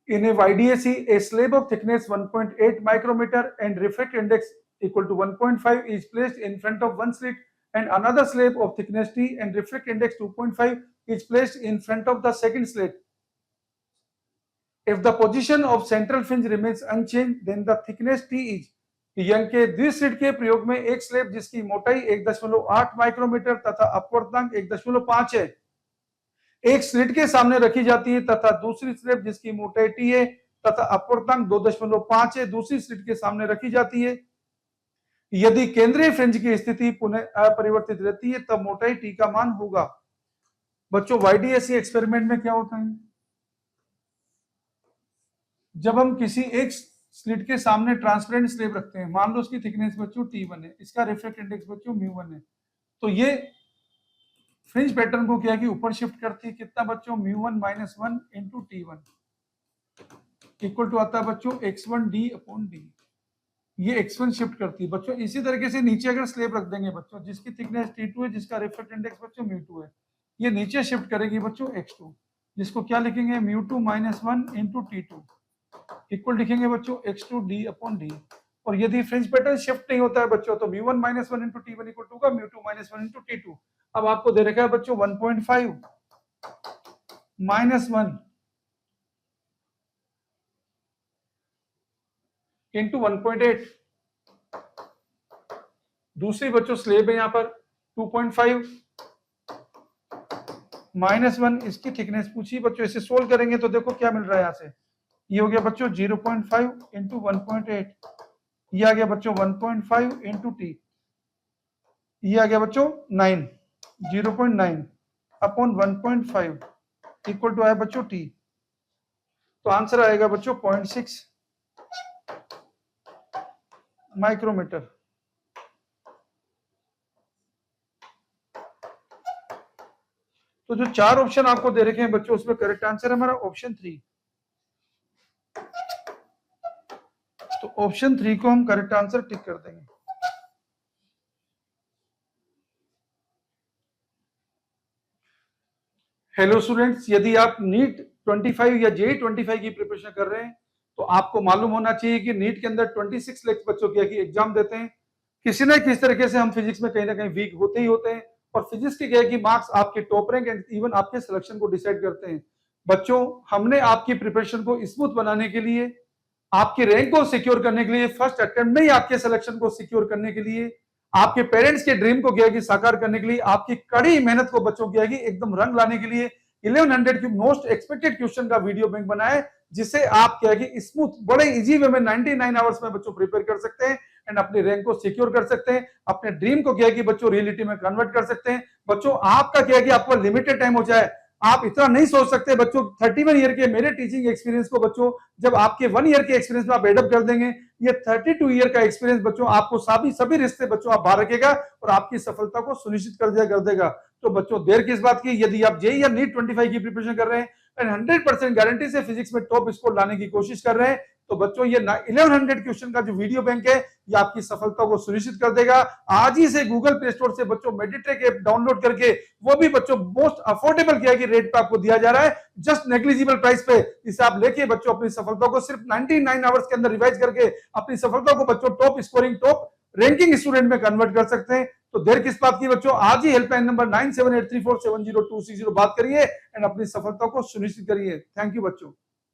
In a YDAC, a slab of thickness 1.8 micrometer and refractive index equal to 1.5 is placed in front of one slit, and another slab of thickness T and refractive index 2.5 is placed in front of the second slit. If the position of central fringe remains unchanged, then the thickness T is young के द्विस्लिट के प्रयोग में एक slab जिसकी मोटाई 1.8 micrometer तथा अपवर्तनांक 1.5 है, एक स्लिट के सामने रखी जाती है तथा दूसरी स्लिट जिसकी मोटाई टी है तथा अपवर्तनांक 2.5 है दूसरी स्लिट के सामने रखी जाती है। यदि केंद्रीय फ्रिंज की स्थिति पुनः अपरिवर्तित रहती है तब मोटाई टी का मान होगा। बच्चों YDAC एक्सपेरिमेंट में क्या होता है, जब हम किसी एक स्लिट के सामने ट्रांसपेरेंट स्लेब रखते हैं, मान लो उसकी थिकनेस बच्चों T1 है, इसका रिफ्रैक्टिव इंडेक्स बच्चों μ1 है, तो ये फ्रिंज पैटर्न को क्या कि ऊपर शिफ्ट करती है, कितना बच्चों μ1 - 1 × T1 इक्वल टू आता है बच्चों x1d/d। ये x1 शिफ्ट करती है बच्चों। इसी तरीके से नीचे अगर स्लेब रख देंगे बच्चों जिसकी थिकनेस T2 है, जिसका रिफ्रैक्टिव इंडेक्स बच्चों μ2 है, ये नीचे शिफ्ट करेगी बच्चों x2, जिसको क्या लिखेंगे μ2 - 1 × T2 इक्वल लिखेंगे बच्चों x2d/d। और यदि फ्रिंज पैटर्न शिफ्ट नहीं होता है बच्चों तो μ1 - 1 × T1 इक्वल टू का μ2 - 1 × T2। अब आपको दे रखा है बच्चों 1.5 - 1 × 1.8, दूसरी बच्चों स्लेब है यहां पर 2.5 - 1, इसकी थिकनेस पूछी बच्चों। इसे सोल्व करेंगे तो देखो क्या मिल रहा है यहां से, ये हो गया बच्चों 0.5 × 1.8, ये आ गया बच्चों 1.5 × T, ये आ गया बच्चों 9, 0.9 अपॉन 1.5 इक्वल टू आया बच्चों T, तो आंसर आएगा बच्चों 0.6 माइक्रोमीटर। तो जो चार ऑप्शन आपको दे रखे हैं बच्चों उसमें करेक्ट आंसर है हमारा ऑप्शन 3। तो ऑप्शन 3 को हम करेक्ट आंसर टिक कर देंगे। हेलो स्टूडेंट्स, यदि आप नीट 25 या JEE 25 की प्रिपरेशन कर रहे हैं तो आपको मालूम होना चाहिए कि नीट के अंदर 26 लाख बच्चों की एग्जाम देते हैं। किसी न किसी तरीके से हम फिजिक्स में कहीं ना कहीं वीक होते ही होते हैं, और फिजिक्स के क्या है कि मार्क्स आपके टॉप रैंक एंड इवन आपके सिलेक्शन को डिसाइड करते हैं। बच्चों, हमने आपकी प्रिपरेशन को स्मूथ बनाने के लिए, आपके रैंक को सिक्योर करने के लिए, फर्स्ट अटेम्प्ट में ही आपके सिलेक्शन को सिक्योर करने के लिए, आपके पेरेंट्स के ड्रीम को क्या है कि साकार करने के लिए, आपकी कड़ी मेहनत को बच्चों क्या है कि एकदम रंग लाने के लिए 1100 की मोस्ट एक्सपेक्टेड क्वेश्चन का वीडियो बैंक बनाए, जिसे आप क्या है कि स्मूथ बड़े इजी वे में 99 आवर्स में बच्चों प्रिपेयर कर सकते हैं एंड अपने रैंक को सिक्योर कर सकते हैं, अपने ड्रीम को क्या है कि बच्चों रियलिटी में कन्वर्ट कर सकते हैं। बच्चों, आपका क्या है कि आपको लिमिटेड टाइम हो जाए, आप इतना नहीं सोच सकते बच्चों। 31 ईयर के मेरे टीचिंग एक्सपीरियंस को बच्चों जब आपके 1 ईयर के एक्सपीरियंस में आप एडअप कर देंगे, ये 32 ईयर का एक्सपीरियंस बच्चों आपको सभी रिश्ते बच्चों आप बाहर रखेगा और आपकी सफलता को सुनिश्चित कर देगा। तो बच्चों, देर किस बात की, यदि आप JEE या नीट 25 की प्रिपरेशन कर रहे हैं एंड 100% गारंटी से फिजिक्स में टॉप स्कोर लाने की कोशिश कर रहे हैं, तो बच्चों ये 1100 क्वेश्चन का जो वीडियो बैंक है ये आपकी सफलता को सुनिश्चित कर देगा। आज ही से गूगल प्ले स्टोर से बच्चों मेडिट्रेक ऐप डाउनलोड करके, वो भी बच्चों मोस्ट अफोर्डेबल किया कि रेट पे आपको दिया जा रहा है, जस्ट नेग्लिजिबल प्राइस पे। इसे आप लेके बच्चों अपनी सफलता को सिर्फ 99 आवर्स के अंदर रिवाइज करके अपनी सफलता को बच्चों top scoring, top ranking student में कन्वर्ट कर सकते हैं। तो देर किस बात की बच्चों, आज ही हेल्पलाइन नंबर 9783470260 बात करिए एंड अपनी सफलता को सुनिश्चित करिए। थैंक यू बच्चों।